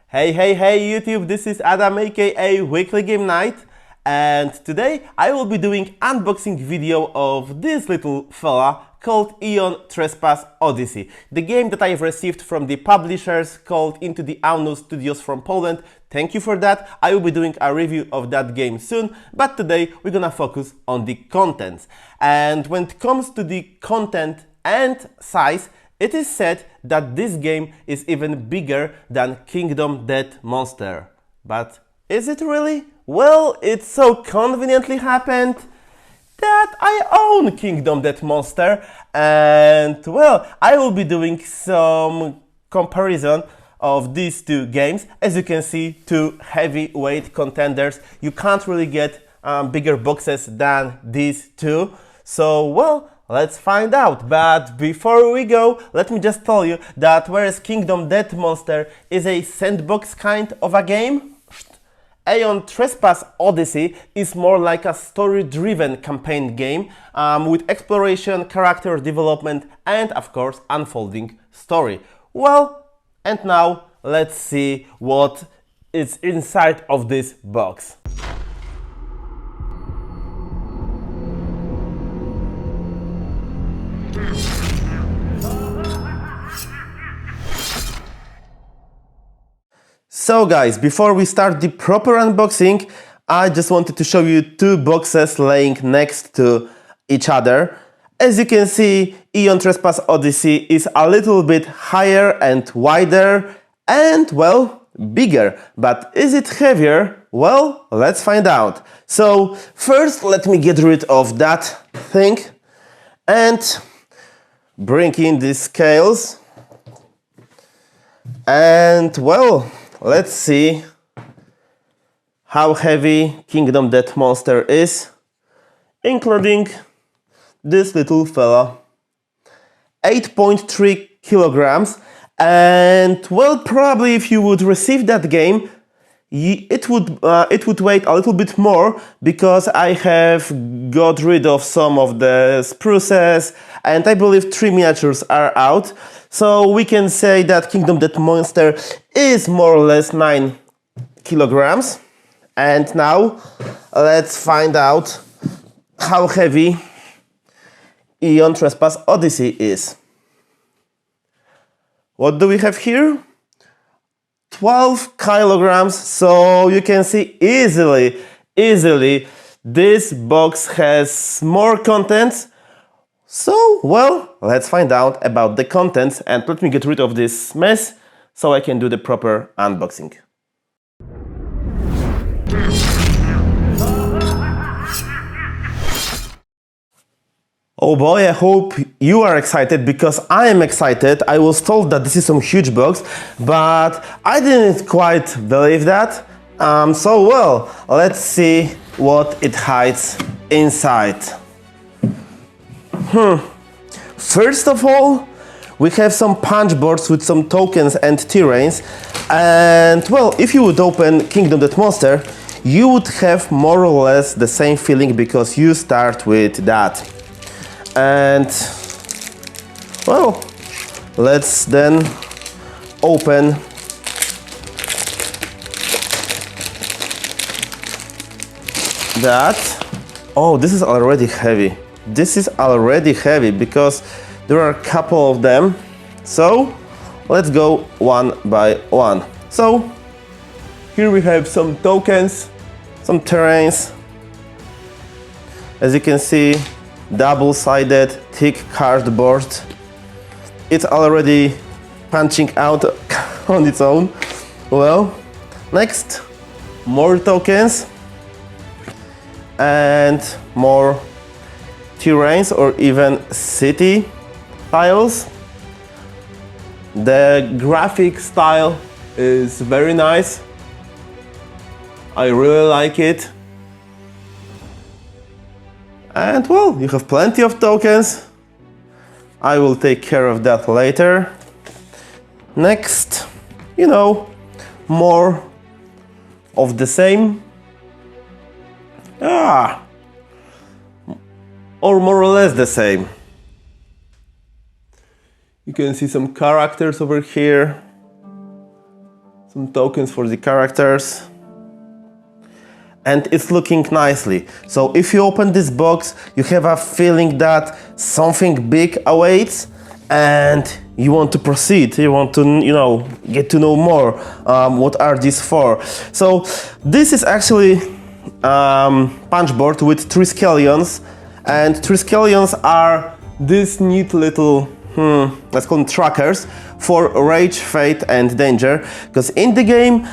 Hey YouTube, this is Adam aka Weekly Game Night, and today I will be doing unboxing video of this little fella called Aeon Trespass Odyssey, the game that I've received from the publishers called Into the Unknown Studios from Poland. Thank you for that. I will be doing a review of that game soon, but today we're gonna focus on the contents. And when it comes to the content and size, it is said that this game is even bigger than Kingdom Death Monster. But is it really? Well, it so conveniently happened that I own Kingdom Death Monster, and well, I will be doing some comparison of these two games. As you can see, two heavyweight contenders. You can't really get bigger boxes than these two. So, well, let's find out. But before we go, let me just tell you that whereas Kingdom Death Monster is a sandbox kind of a game, Aeon Trespass Odyssey is more like a story-driven campaign game with exploration, character development, and of course unfolding story. Well, and now let's see what is inside of this box. So guys, before we start the proper unboxing, I just wanted to show you two boxes laying next to each other. As you can see, Aeon Trespass Odyssey is a little bit higher and wider and, well, bigger. But is it heavier? Well, let's find out. So first, let me get rid of that thing and bring in the scales. And, well, let's see how heavy Kingdom Death Monster is, including this little fella. 8.3 kilograms. And well, probably if you would receive that game, it would weigh a little bit more, because I have got rid of some of the spruces, and I believe 3 miniatures are out. So we can say that Kingdom Death Monster is more or less 9 kilograms. And now let's find out how heavy Aeon Trespass Odyssey is. What do we have here? 12 kilograms, so you can see easily this box has more contents. So, well, let's find out about the contents, and let me get rid of this mess so I can do the proper unboxing. Oh boy, I hope you are excited, because I am excited. I was told that this is some huge box, but I didn't quite believe that. So, well, let's see what it hides inside. First of all, we have some punch boards with some tokens and terrains. And, well, if you would open Kingdom Death Monster, you would have more or less the same feeling, because you start with that. And, well, let's then open that. Oh, this is already heavy. This is already heavy, because there are a couple of them. So, let's go one by one. So, here we have some tokens, some terrains. As you can see, double-sided, thick cardboard. It's already punching out on its own. Well, next, more tokens and more terrains, or even city tiles. The graphic style is very nice. I really like it. And, well, you have plenty of tokens. I will take care of that later. Next, you know, more of the same. Or more or less the same. You can see some characters over here. some tokens for the characters. And it's looking nicely. So if you open this box, you have a feeling that something big awaits and you want to proceed. You want to, get to know more. What are these for? So this is actually punch board with Triskelions, and Triskelions are these neat little, let's call them trackers for rage, fate, and danger. Because in the game,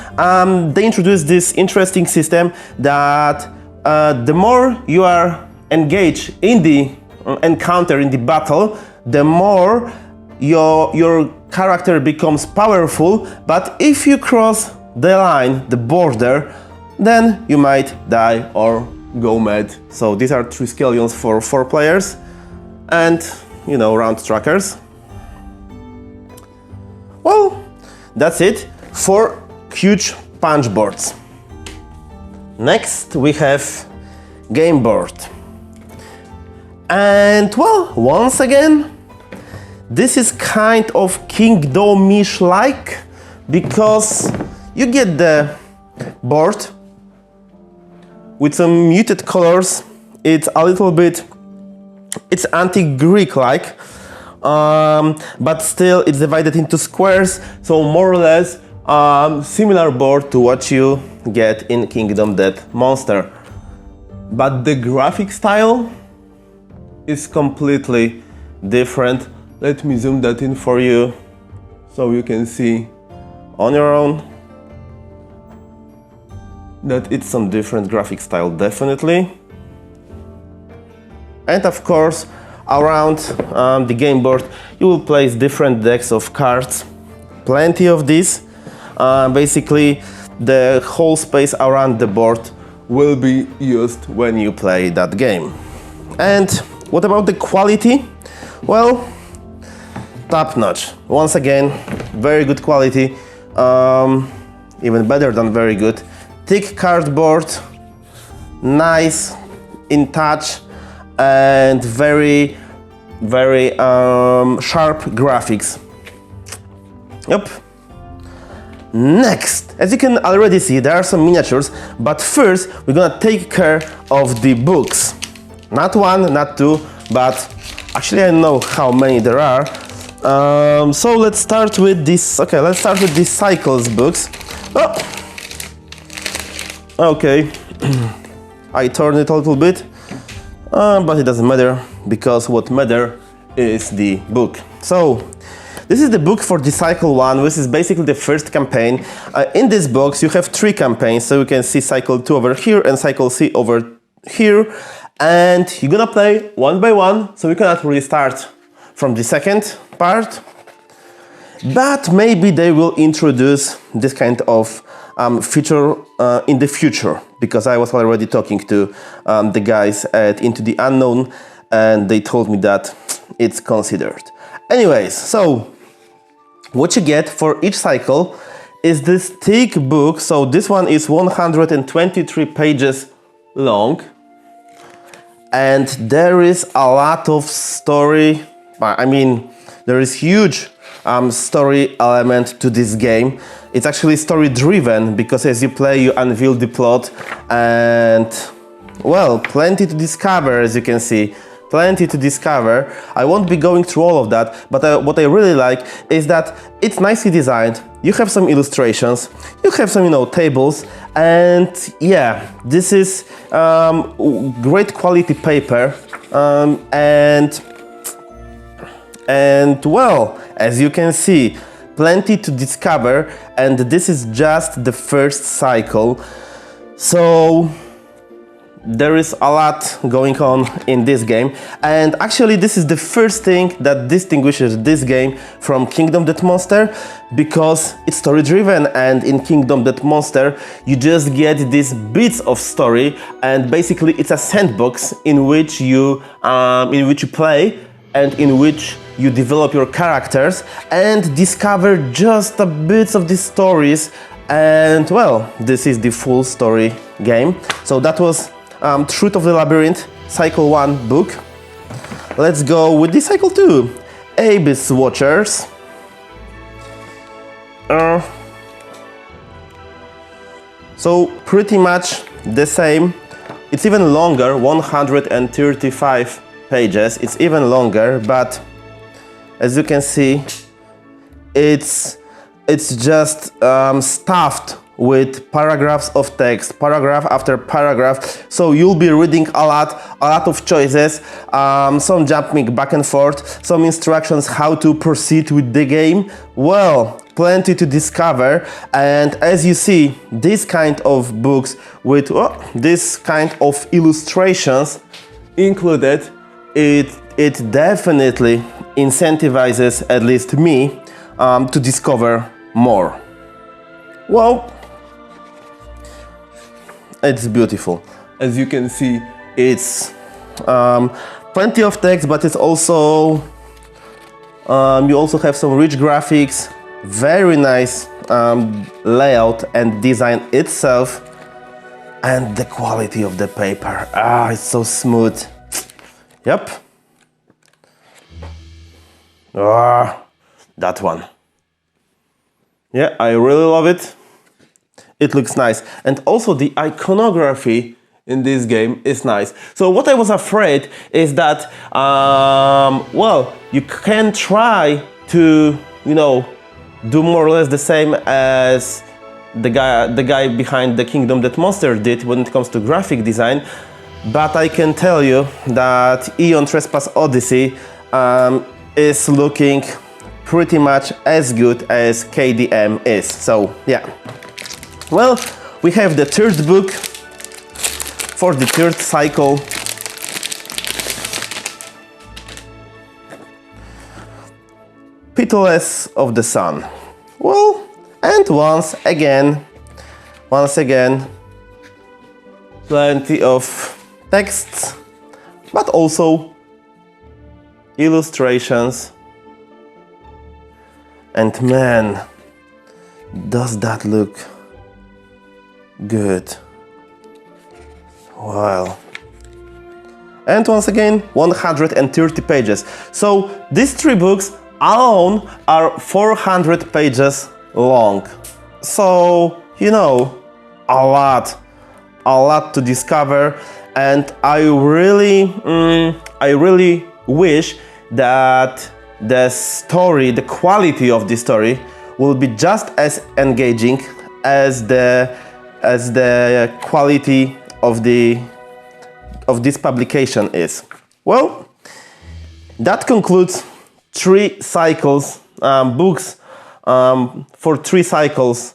they introduced this interesting system that the more you are engaged in the encounter, in the battle, the more your character becomes powerful. But if you cross the line, the border, then you might die or go mad. So these are Triskelions for 4 players and, round trackers. Well, that's it for huge punch boards. Next we have game board. And well, once again, this is kind of Kingdom-ish like, because you get the board with some muted colors. It's a little bit, it's anti-Greek like, but still it's divided into squares, so more or less similar board to what you get in Kingdom Death Monster. But the graphic style is completely different. Let me zoom that in for you so you can see on your own that it's some different graphic style, definitely. And of course, around the game board you will place different decks of cards, plenty of these. Basically the whole space around the board will be used when you play that game. And what about the quality? Well, top notch. Once again, very good quality, even better than very good. Thick cardboard, nice in touch, and very sharp graphics. Yep. Next, as you can already see, there are some miniatures, but first we're gonna take care of the books. Not one, not two, but actually I know how many there are. So let's start with this. Okay, let's start with these cycles books. Oh. Okay, I turned it a little bit, but it doesn't matter, because what matters is the book. So this is the book for the cycle 1. This is basically the first campaign. In this box you have 3 campaigns, so you can see cycle 2 over here and cycle 3 over here, and you're gonna play one by one, so you cannot really start from the second part. But maybe they will introduce this kind of feature in the future, because I was already talking to the guys at Into the Unknown, and they told me that it's considered. Anyways, so what you get for each cycle is this thick book. So this one is 123 pages long, and there is a lot of story. I mean, there is huge story element to this game. It's actually story driven, because as you play you unveil the plot, and well, plenty to discover, as you can see. Plenty to discover. I won't be going through all of that, but what I really like is that it's nicely designed. You have some illustrations, you have some, tables, and yeah, this is great quality paper, and well, as you can see, plenty to discover, and this is just the first cycle. So there is a lot going on in this game, and actually this is the first thing that distinguishes this game from Kingdom Death Monster, because it's story driven, and in Kingdom Death Monster you just get these bits of story, and basically it's a sandbox in which you play and in which you develop your characters and discover just a bits of these stories. And well, this is the full story game. So that was Truth of the Labyrinth Cycle 1 book. Let's go with the Cycle 2, Abyss Watchers. So pretty much the same. It's even longer, 135 pages. It's even longer, but as you can see, it's just stuffed with paragraphs of text, paragraph after paragraph. So you'll be reading a lot of choices, some jumping back and forth, some instructions how to proceed with the game. Well, plenty to discover. And as you see, this kind of books with this kind of illustrations included, it definitely incentivizes at least me to discover more. Well, it's beautiful. As you can see, it's plenty of text, but it's also you also have some rich graphics, very nice layout and design itself, and the quality of the paper. It's so smooth. Yep. That one. Yeah, I really love it. It looks nice. And also the iconography in this game is nice. So what I was afraid is that, well, you can try to, you know, do more or less the same as the guy behind the Kingdom Death Monster did when it comes to graphic design. But I can tell you that Aeon Trespass Odyssey is looking pretty much as good as KDM is. So yeah. Well, we have the third book for the third cycle. Pitiless of the Sun. Well, and once again, plenty of texts, but also illustrations. And man, does that look good. Wow. And once again, 130 pages. So these three books alone are 400 pages long. So, you know, a lot to discover. And I really wish that the story, the quality of the story will be just as engaging as the quality of this publication is. Well, that concludes 3 cycles, books for 3 cycles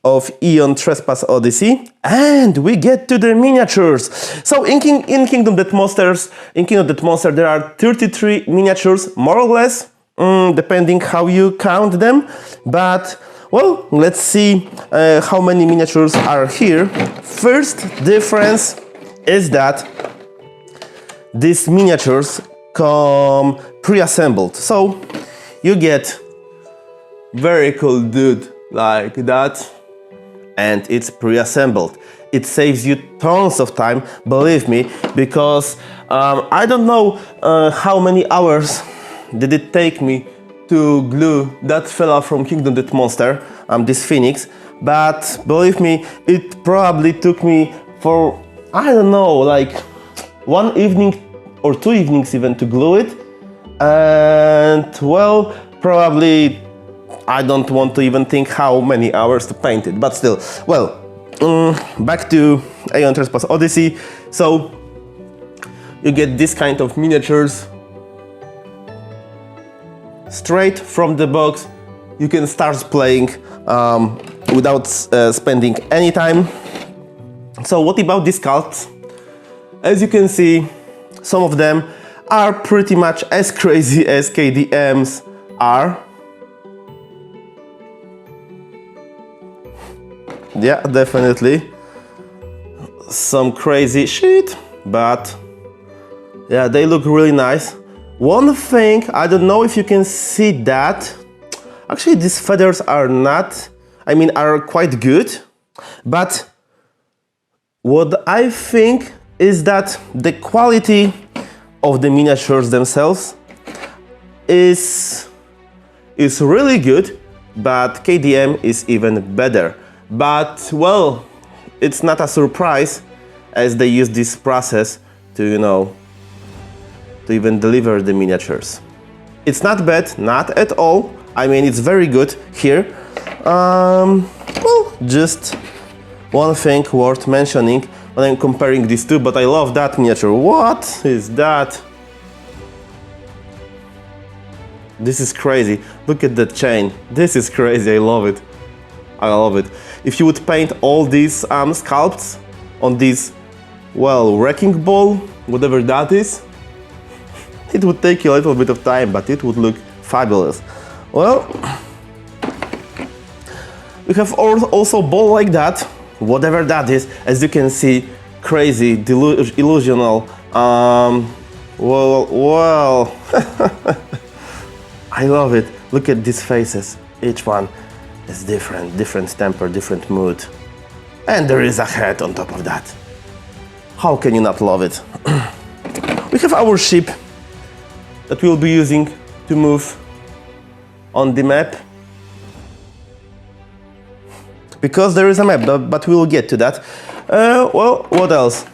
of Aeon Trespass Odyssey, and we get to the miniatures. So in Kingdom Death Monster, there are 33 miniatures, more or less, depending how you count them. But well, let's see how many miniatures are here. First difference is that these miniatures come pre-assembled. So you get very cool dude like that, and it's pre-assembled. It saves you tons of time, believe me, because I don't know how many hours did it take me to glue that fella from Kingdom Death Monster, this Phoenix, but believe me, it probably took me for, I don't know, like 1 evening or 2 evenings even to glue it. And well, probably I don't want to even think how many hours to paint it, but still. Well, back to Aeon Trespass Odyssey. So you get this kind of miniatures straight from the box. You can start playing without spending any time. So what about these sculpts? As you can see, some of them are pretty much as crazy as KDM's are. Yeah, definitely some crazy shit, but yeah, they look really nice. One thing, I don't know if you can see that. Actually, these feathers are not, are quite good. But what I think is that the quality of the miniatures themselves is really good, but KDM is even better. But well, it's not a surprise, as they use this process to, you know, to even deliver the miniatures. It's not bad, not at all. I mean, it's very good here. Well, just one thing worth mentioning when I'm comparing these two, but I love that miniature. What is that? This is crazy. Look at that chain. This is crazy. I love it. I love it. If you would paint all these sculpts on this, well, wrecking ball, whatever that is, it would take you a little bit of time, but it would look fabulous. Well, we have also ball like that, whatever that is, as you can see, crazy, illusional. Well, I love it. Look at these faces. Each one is different temper, different mood. And there is a head on top of that. How can you not love it? We have our ship that we'll be using to move on the map. Because there is a map, but we'll get to that. Well, what else?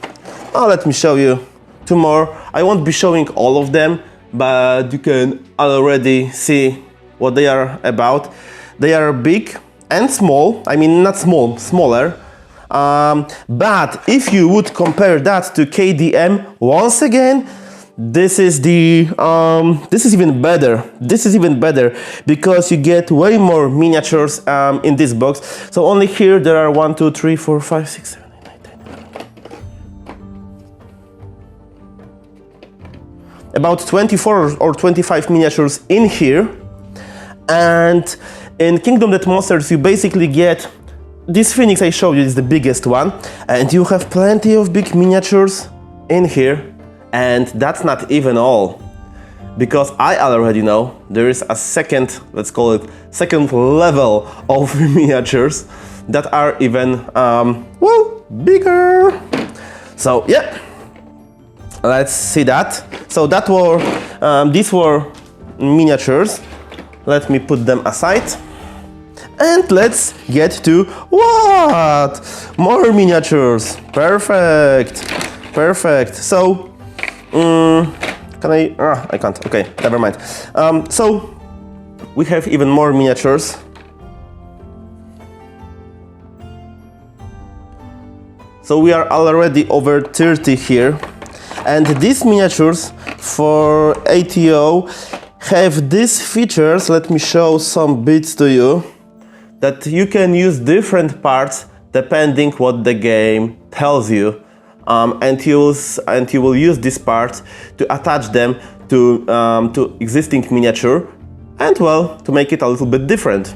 Oh, let me show you two more. I won't be showing all of them, but you can already see what they are about. They are big and small. I mean, not small, smaller. But if you would compare that to KDM, once again, this is even better. This is even better because you get way more miniatures in this box. So only here there are 1, 2, 3, 4, 5, 6, 7, 8, 9, 10. About 24 or 25 miniatures in here. And in Kingdom Death Monsters you basically get this Phoenix I showed you is the biggest one, and you have plenty of big miniatures in here. And that's not even all, because I already know there is a second, let's call it second level of miniatures that are even, well, bigger. So yeah, let's see that. So that were, these were miniatures. Let me put them aside. And let's get to what? More miniatures. Perfect. Perfect. So, can I? I can't. Okay, never mind. So, we have even more miniatures. So we are already over 30 here. And these miniatures for ATO have these features. Let me show some bits to you. That you can use different parts depending what the game tells you, and you will use these parts to attach them to existing miniature, and well, to make it a little bit different.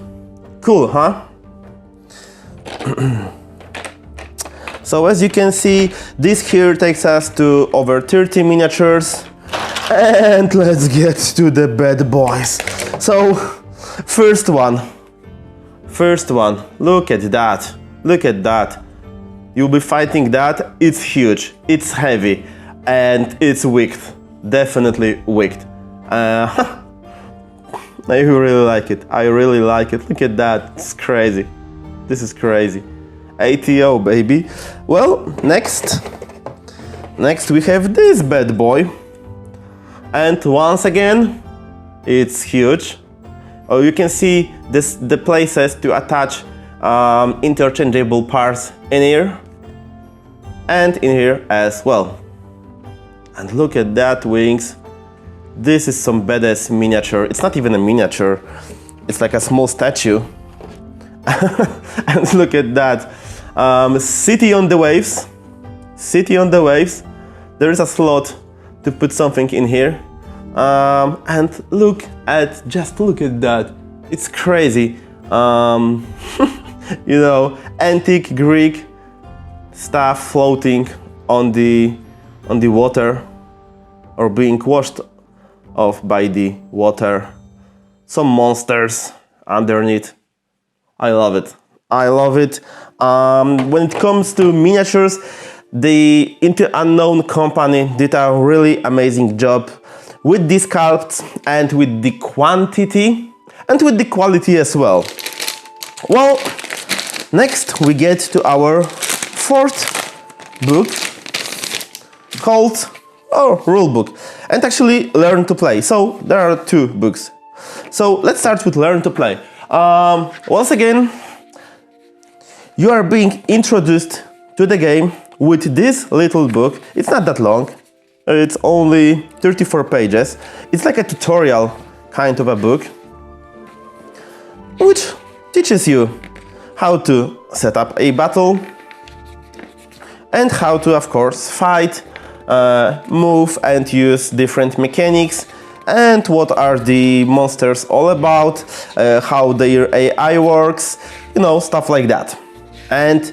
Cool, huh? So as you can see, this here takes us to over 30 miniatures, and let's get to the bad boys. So first one, look at that, look at that. You'll be fighting that, it's huge, it's heavy, and it's wicked, definitely wicked. I really like it, I really like it, look at that, it's crazy, this is crazy. ATO, baby. Well, next we have this bad boy, and once again, it's huge. Oh, you can see the places to attach interchangeable parts in here and in here as well. And look at that wings. This is some badass miniature. It's not even a miniature. It's like a small statue. And look at that. City on the waves. City on the waves. There is a slot to put something in here. And just look at that. It's crazy. You know, antique Greek stuff floating on the water or being washed off by the water. Some monsters underneath. I love it. I love it. When it comes to miniatures, the Into Unknown company did a really amazing job with the sculpts and with the quantity and with the quality as well. Well, next we get to our fourth book called rule book, and actually learn to play. So there are 2 books. So let's start with learn to play. Once again, you are being introduced to the game with this little book. It's not that long. It's only 34 pages. It's like a tutorial kind of a book, which teaches you how to set up a battle and how to, of course, fight, move and use different mechanics, and what are the monsters all about, how their AI works, you know, stuff like that. And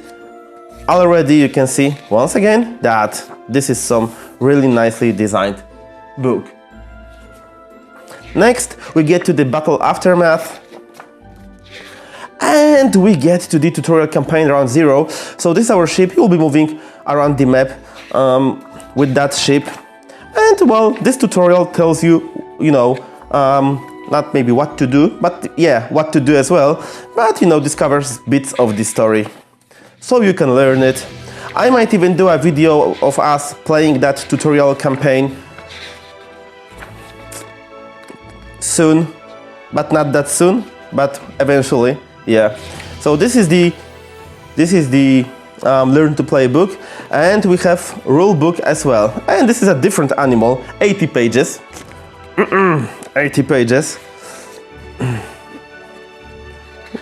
already you can see, once again, that this is some really nicely designed book. Next, we get to the battle aftermath, and we get to the tutorial campaign round 0. So this is our ship. You'll be moving around the map with that ship, and well, this tutorial tells you, you know, not maybe what to do, but yeah, what to do as well, but you know, discovers bits of the story, so you can learn it. I might even do a video of us playing that tutorial campaign soon, but not that soon, but eventually, yeah. So this is the learn to play book, and we have rule book as well. And this is a different animal, 80 pages. 80 pages.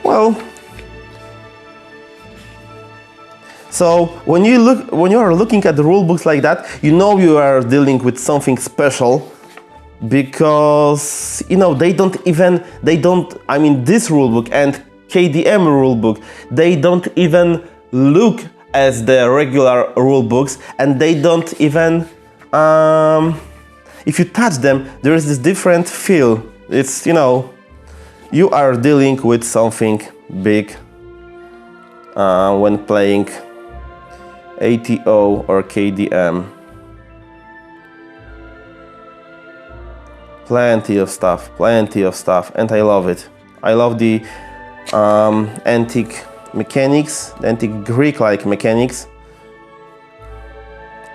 Well, so when you are looking at the rule books like that, you know you are dealing with something special, because you know I mean, this rule book and KDM rule book, they don't even look as the regular rule books, and they don't even if you touch them, there is this different feel. It's, you know, you are dealing with something big when playing ATO or KDM. Plenty of stuff, and I love it. I love the antique mechanics, the antique Greek-like mechanics,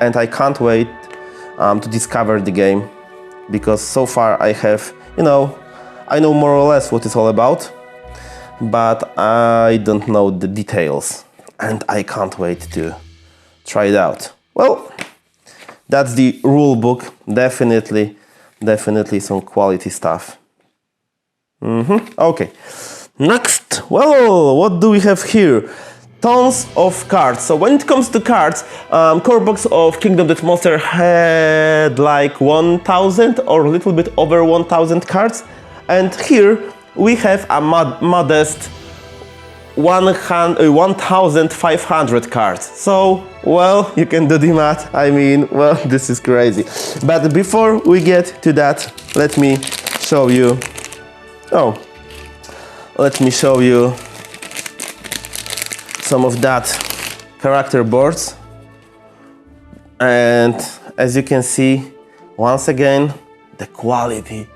and I can't wait to discover the game, because so far I have, you know, I know more or less what it's all about, but I don't know the details, and I can't wait to try it out. Well, that's the rule book. Definitely some quality stuff. Okay, next, well, what do we have here? Tons of cards. So when it comes to cards, core box of Kingdom Death Monster had like 1000 or a little bit over 1000 cards, and here we have a modest 1500 cards. So, well, you can do the math. I mean, well, this is crazy. But before we get to that, let me show you some of that character boards. And as you can see, once again, the quality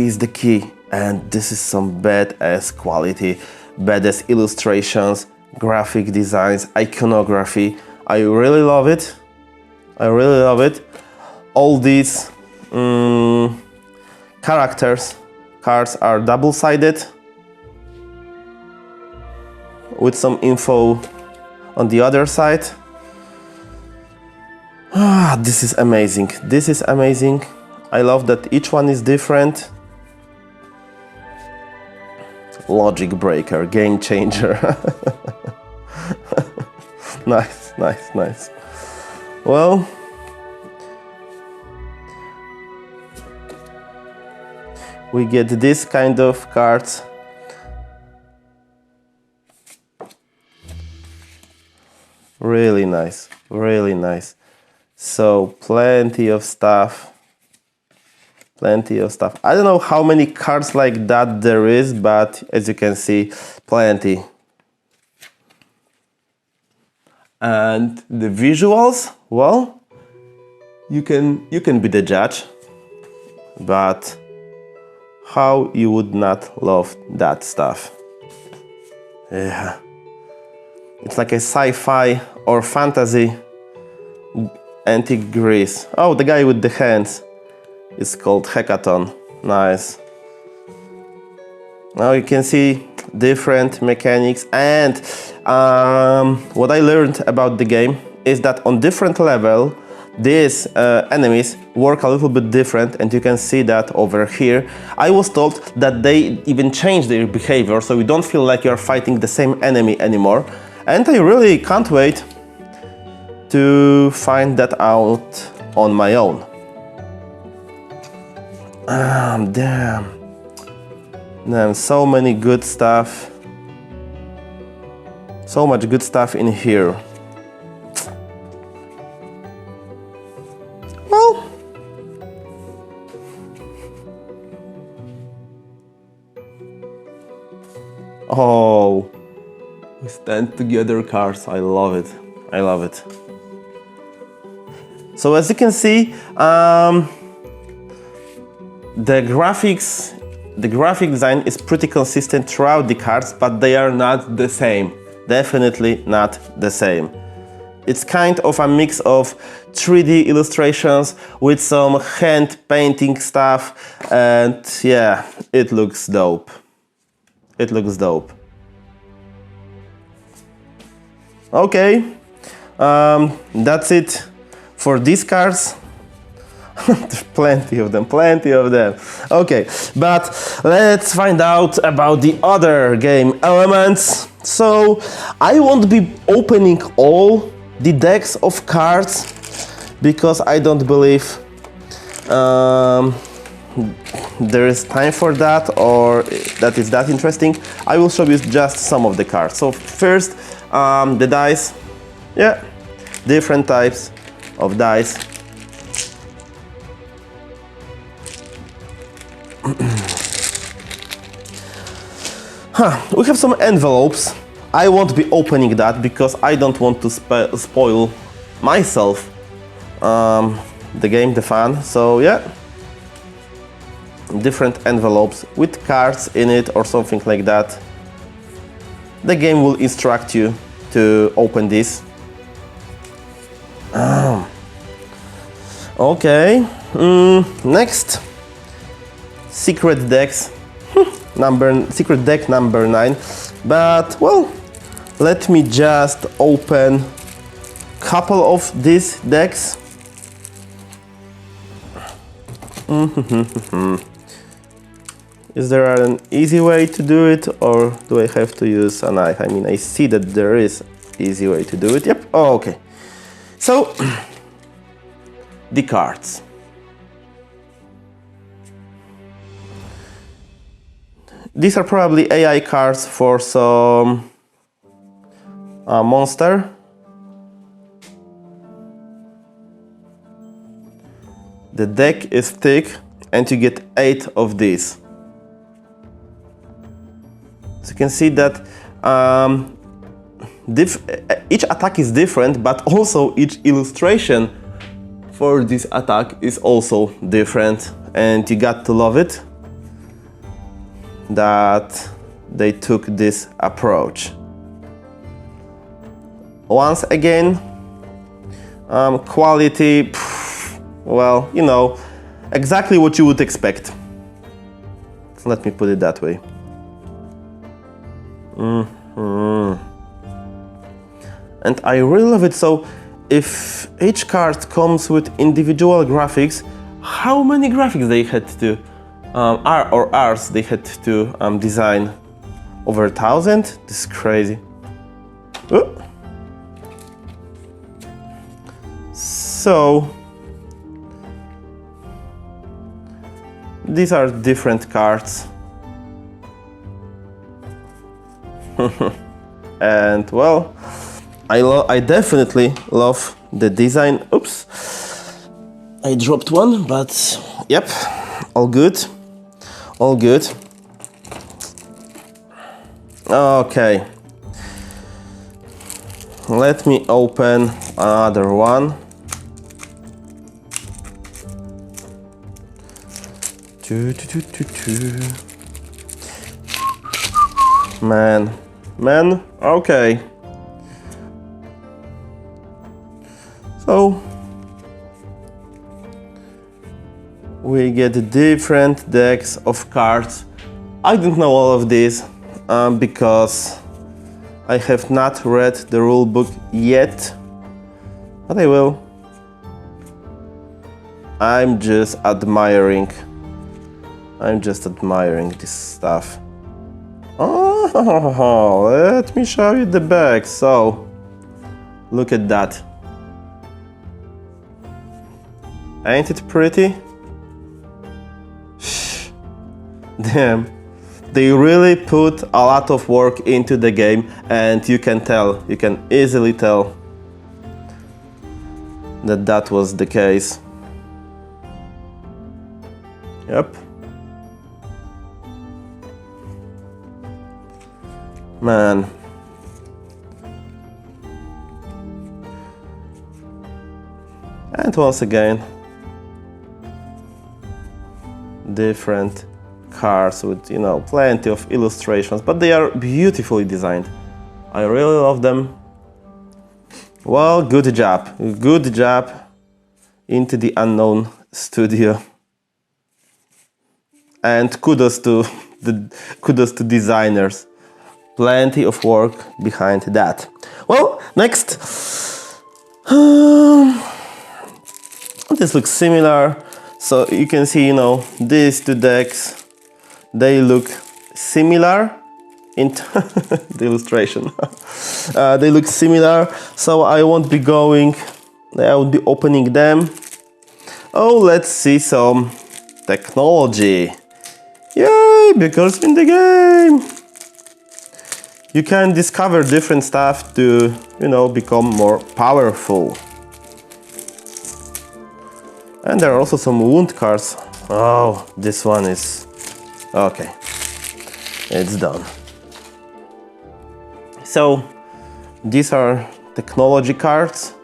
is the key, and this is some badass quality, badass illustrations, graphic designs, iconography. I really love it. All these cards are double-sided with some info on the other side. This is amazing. I love that each one is different. Logic breaker, game changer. Nice. Well, we get this kind of cards. Really nice. So plenty of stuff. I don't know how many cards like that there is, but as you can see, plenty. And the visuals, well, you can be the judge, but how you would not love that stuff? Yeah. It's like a sci-fi or fantasy antique Greece. Oh, the guy with the hands is called Hackathon. Nice. Now you can see different mechanics, and what I learned about the game is that on different level these enemies work a little bit different, and you can see that over here. I was told that they even change their behavior, so you don't feel like you're fighting the same enemy anymore, and I really can't wait to find that out on my own. Damn, so many good stuff. So much good stuff in here. Well, oh, we stand together cards. I love it. I love it. So as you can see, the graphic design is pretty consistent throughout the cards, but they are not the same. Definitely not the same. It's kind of a mix of 3D illustrations with some hand painting stuff, and yeah, it looks dope. It looks dope. Okay, that's it for these cards. Plenty of them. Okay, but let's find out about the other game elements. So I won't be opening all the decks of cards because I don't believe there is time for that, or that is that interesting. I will show you just some of the cards. So first, the dice. Yeah, different types of dice. We have some envelopes. I won't be opening that because I don't want to spoil myself the game, the fun. So yeah, different envelopes with cards in it or something like that. The game will instruct you to open this. Okay, next, secret decks. Secret deck number 9, but well, let me just open a couple of these decks. Is there an easy way to do it, or do I have to use a knife? I mean, I see that there is easy way to do it. Yep. Oh, okay. So the cards. These are probably AI cards for some monster. The deck is thick and you get 8 of these. So you can see that each attack is different, but also each illustration for this attack is also different, and you got to love it that they took this approach. Once again, quality, well, you know, exactly what you would expect. Let me put it that way. And I really love it. So if each card comes with individual graphics, how many graphics they had to Rs they had to design? Over 1,000? This is crazy. Ooh. So these are different cards. And well, I definitely love the design. Oops, I dropped one, but yep, all good. All good. Okay. Let me open another one. Man, okay. So we get different decks of cards. I don't know all of this because I have not read the rule book yet, but I will. I'm just admiring this stuff. Oh, let me show you the back. So, look at that. Ain't it pretty? Damn. They really put a lot of work into the game, and you can easily tell that was the case. Yep. Man. And once again, different cards with, you know, plenty of illustrations, but they are beautifully designed. I really love them. Well, good job into the unknown studio. And kudos to designers. Plenty of work behind that. Well, next. This looks similar. So you can see, you know, these two decks, they look similar in the illustration. They look similar, so I won't be opening them. Oh, let's see some technology. Yay, because in the game you can discover different stuff to, you know, become more powerful. And there are also some wound cards. Oh, this one is okay. It's done. So these are technology cards.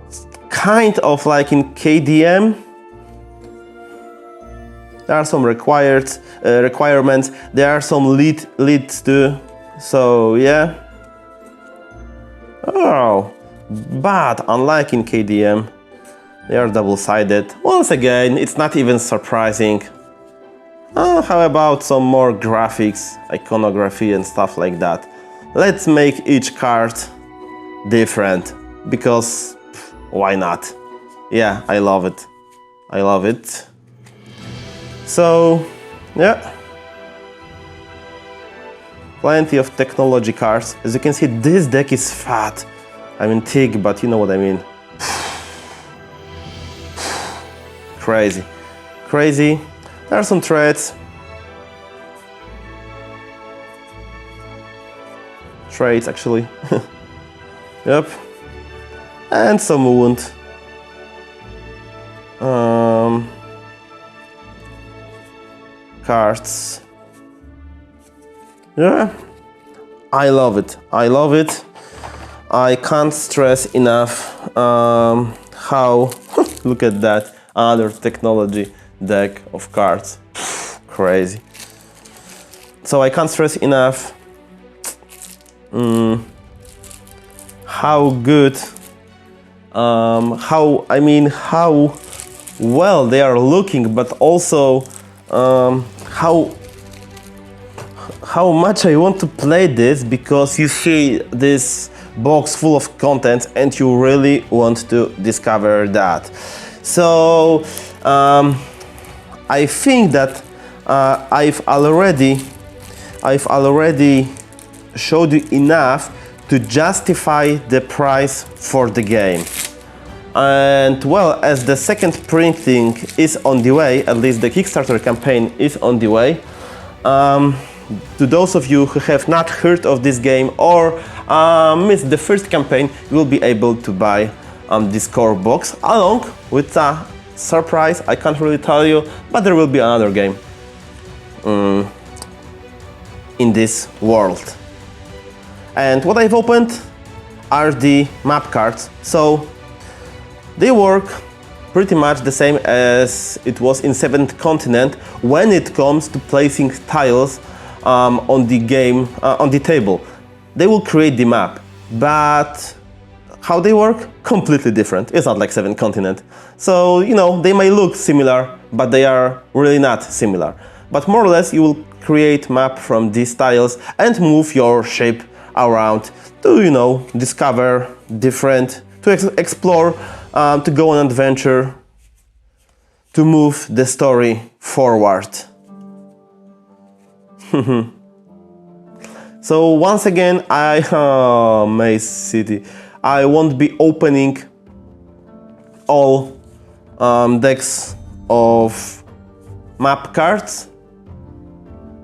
It's kind of like in KDM. There are some requirements. There are some leads too. So yeah. Oh, but unlike in KDM, they are double-sided. Once again, it's not even surprising. How about some more graphics, iconography and stuff like that? Let's make each card different, because why not? Yeah, I love it. I love it. So, yeah. Plenty of technology cards. As you can see, this deck is fat. I mean thick, but you know what I mean. Crazy. Crazy. There are some threads. Trades, actually. Yep. And some wound. Cards. Yeah. I love it. I love it. I can't stress enough how, look at that, another technology deck of cards. Crazy. So I can't stress enough how good, how well they are looking, but also how much I want to play this, because you see this box full of content and you really want to discover that. So I think that I've already showed you enough to justify the price for the game. And well, as the second printing is on the way, at least the Kickstarter campaign is on the way, to those of you who have not heard of this game or missed the first campaign, you will be able to buy this core box along with a surprise. I can't really tell you, but there will be another game in this world. And what I've opened are the map cards. So they work pretty much the same as it was in 7th Continent when it comes to placing tiles on the game, on the table. They will create the map. but how they work? Completely different. It's not like 7 continents. So, you know, they may look similar, but they are really not similar. But more or less, you will create map from these tiles and move your ship around to, you know, discover different, to explore, to go on adventure, to move the story forward. So once again, Maze City. I won't be opening all decks of map cards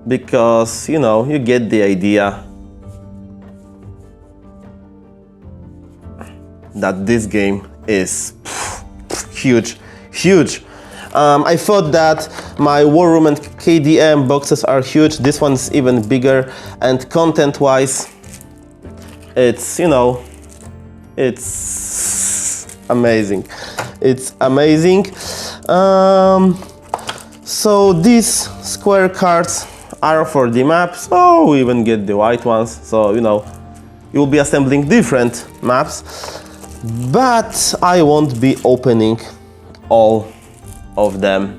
because, you know, you get the idea that this game is huge. I thought that my War Room and KDM boxes are huge. This one's even bigger, and content-wise, it's, you know, it's amazing. It's amazing. So these square cards are for the maps. Oh, we even get the white ones. So, you know, you'll be assembling different maps. But I won't be opening all of them.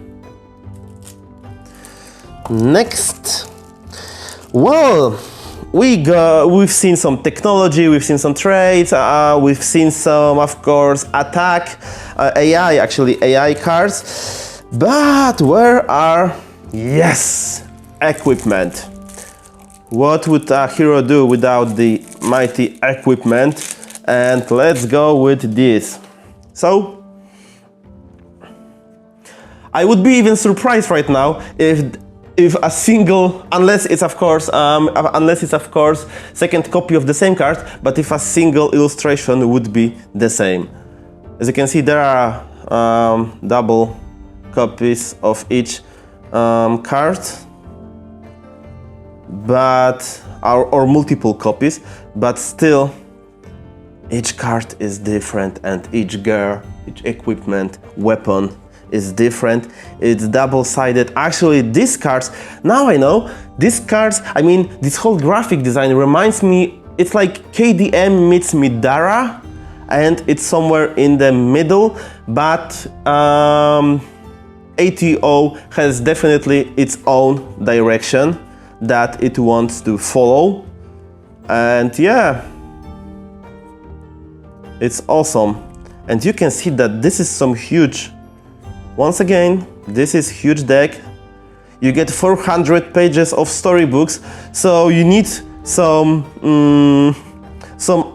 Next, well, we've seen some technology, we've seen some trades, we've seen some, of course, attack, AI cards. But where are, yes, equipment? What would a hero do without the mighty equipment? And let's go with this. So, I would be even surprised right now if a single, unless it's of course second copy of the same card, but if a single illustration would be the same. As you can see, there are double copies of each card, but or multiple copies, but still each card is different, and each gear, each equipment, weapon is different. It's double-sided. Actually, these cards, now I know, these cards, I mean, this whole graphic design reminds me, it's like KDM meets Midara, and it's somewhere in the middle, but ATO has definitely its own direction that it wants to follow. And yeah, it's awesome. And you can see that this is some huge, once again, this is huge deck. You get 400 pages of storybooks, so you need some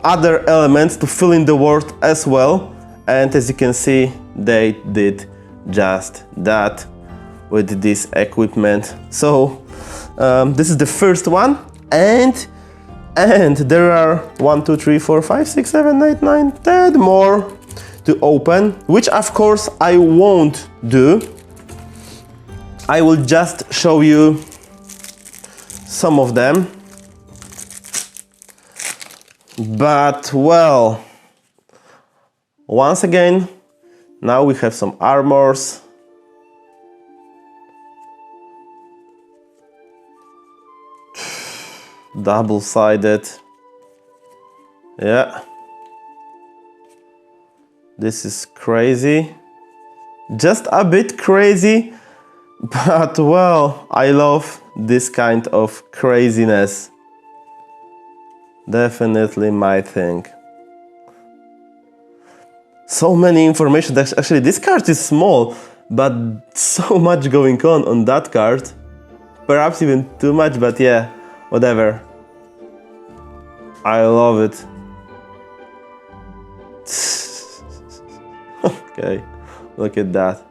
other elements to fill in the world as well. And as you can see, they did just that with this equipment. So this is the first one, and there are 1, 2, 3, 4, 5, 6, 7, 8, 9, 10 more to open, which of course I won't do. I will just show you some of them. But well, once again, now we have some armors. Double-sided. Yeah. This is crazy. Just a bit crazy, but well, I love this kind of craziness. Definitely my thing. So many information. Actually, this card is small, but so much going on that card. Perhaps even too much, but yeah, whatever. I love it. Okay, look at that.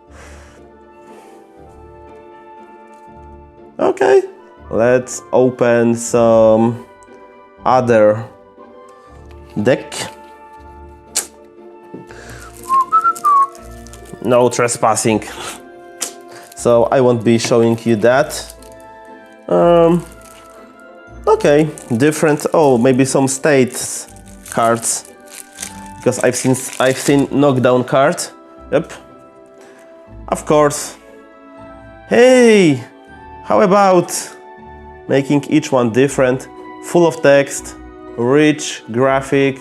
Okay, let's open some other deck. No trespassing, so I won't be showing you that. Okay, different. Oh, maybe some states cards, because I've seen knockdown card. Yep, of course. Hey, how about making each one different, full of text, rich graphic.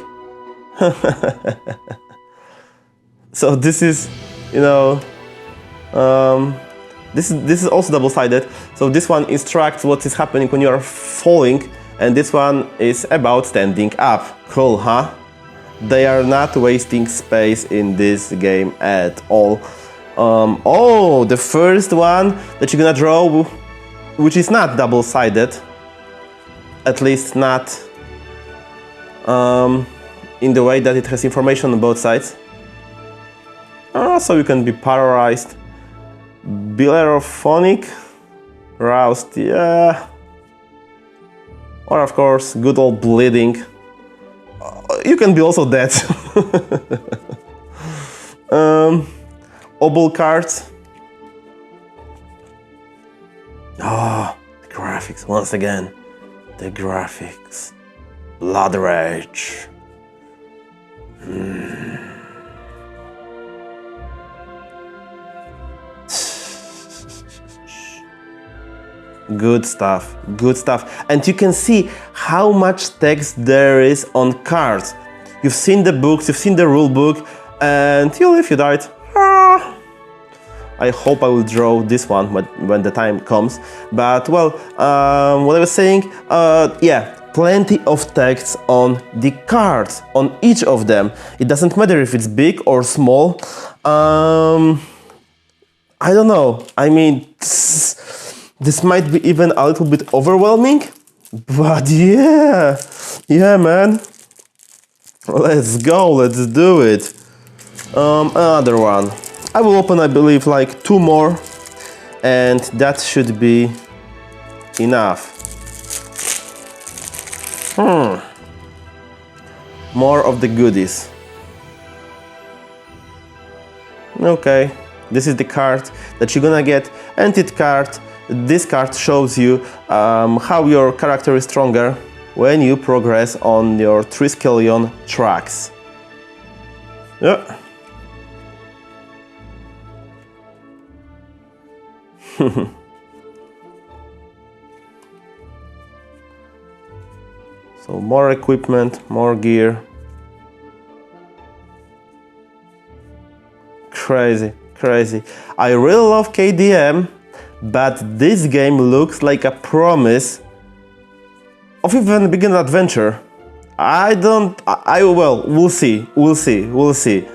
So this is, you know, this is also double-sided. So this one instructs what is happening when you are falling, and this one is about standing up. Cool, huh? They are not wasting space in this game at all. Oh, the first one that you're gonna draw, which is not double-sided, at least not in the way that it has information on both sides. So you can be paralyzed, Bellerophonic, roused, yeah. Or of course, good old bleeding. You can be also dead. Obol cards. Ah, the graphics, once again. The graphics. Blood Rage. Good stuff, good stuff. And you can see how much text there is on cards. You've seen the books, you've seen the rule book, and you'll if you died. I hope I will draw this one when the time comes. But well, what I was saying, yeah, plenty of text on the cards, on each of them. It doesn't matter if it's big or small. I don't know. I mean, this might be even a little bit overwhelming, but yeah, man. Let's go, let's do it. Another one. I will open, I believe, like 2 more, and that should be enough. More of the goodies. Okay, this is the card that you're gonna get, Ended card. This card shows you how your character is stronger when you progress on your Triskelion tracks. Yeah. So more equipment, more gear. Crazy, crazy. I really love KDM, but this game looks like a promise of even a beginner adventure. Well, we'll see.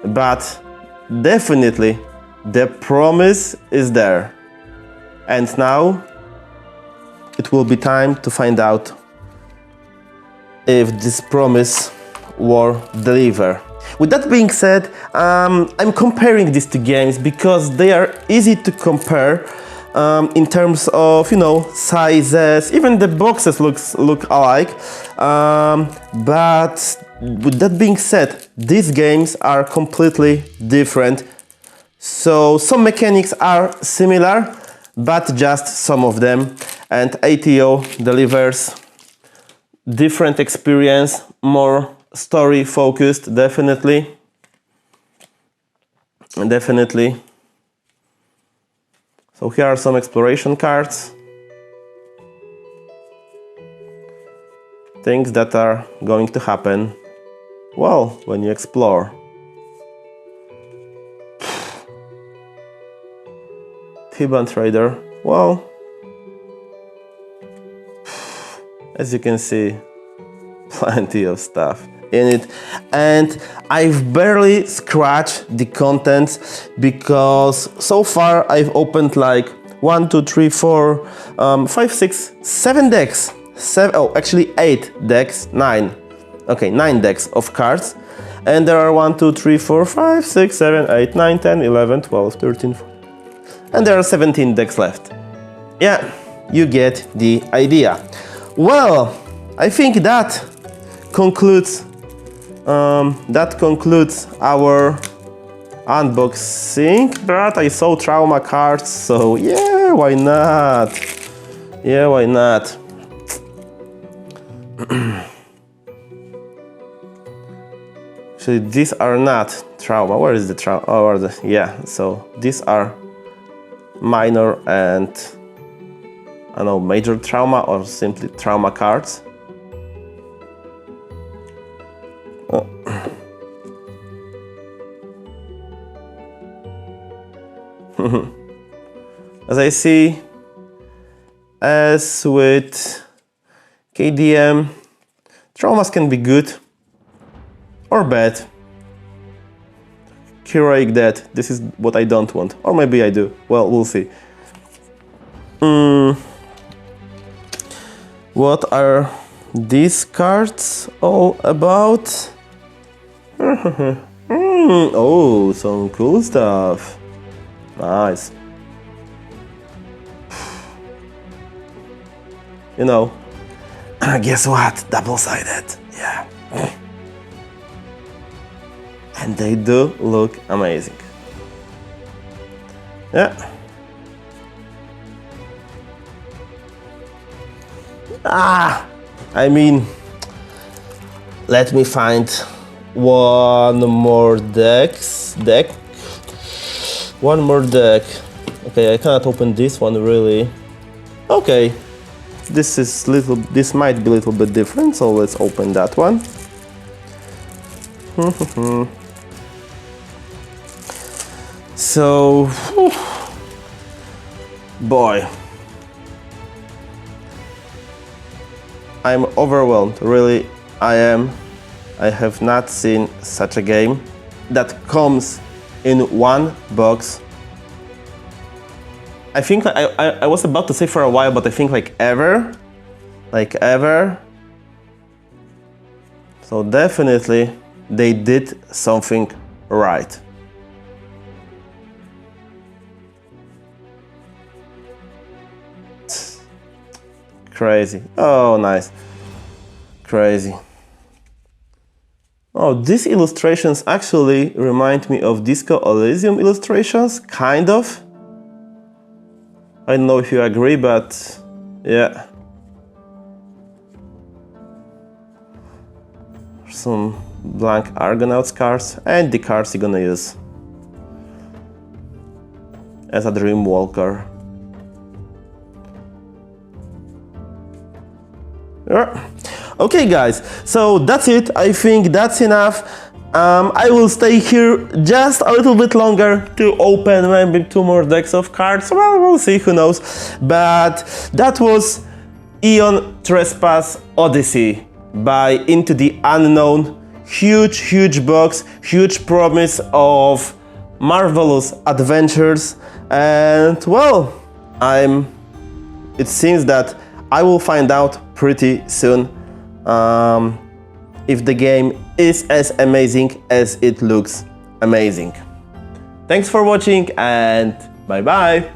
But definitely the promise is there. And now it will be time to find out if this promise will deliver. With that being said, I'm comparing these 2 games because they are easy to compare in terms of, you know, sizes. Even the boxes look alike. But with that being said, these games are completely different. So some mechanics are similar, but just some of them. And ATO delivers different experience, more story focused, definitely. So here are some exploration cards. Things that are going to happen, well, when you explore. Theban Trader, well, as you can see, plenty of stuff in it, and I've barely scratched the contents because so far I've opened like 1, 2, 3, 4, 5, 6, 7 decks. Actually 8 decks, 9. Okay, 9 decks of cards, and there are 1, 2, 3, 4, 5, 6, 7, 8, 9, 10, 11, 12, 13, 14. And there are 17 decks left. Yeah, you get the idea. Well, I think that concludes our unboxing. But I saw trauma cards, so yeah, why not? Yeah, why not? Actually, these are not trauma. Where is the trauma? Oh, yeah. So these are minor and I don't know, major trauma or simply trauma cards. As I see, as with KDM, traumas can be good or bad. Heroic Death, this is what I don't want. Or maybe I do. Well, we'll see. What are these cards all about? Oh, some cool stuff. Nice. You know, guess what? Double-sided. Yeah. And they do look amazing. Yeah. I mean, let me find one more deck. One more deck. Okay, I cannot open this one really. Okay. This might be a little bit different, so let's open that one. So, boy, I'm overwhelmed, really, I am. I have not seen such a game that comes in one box. I think I was about to say for a while, but I think like ever. So definitely they did something right. Crazy. Oh, nice. Crazy. Oh, these illustrations actually remind me of Disco Elysium illustrations, kind of. I don't know if you agree, but yeah. Some blank Argonauts cards and the cards you're gonna use as a Dreamwalker. Okay guys, so that's it. I think that's enough. I will stay here just a little bit longer to open maybe 2 more decks of cards. Well, we'll see, who knows. But that was Aeon Trespass Odyssey by Into the Unknown. Huge box, huge promise of marvelous adventures. And well, it seems that I will find out pretty soon if the game is as amazing as it looks amazing. Thanks for watching and bye bye!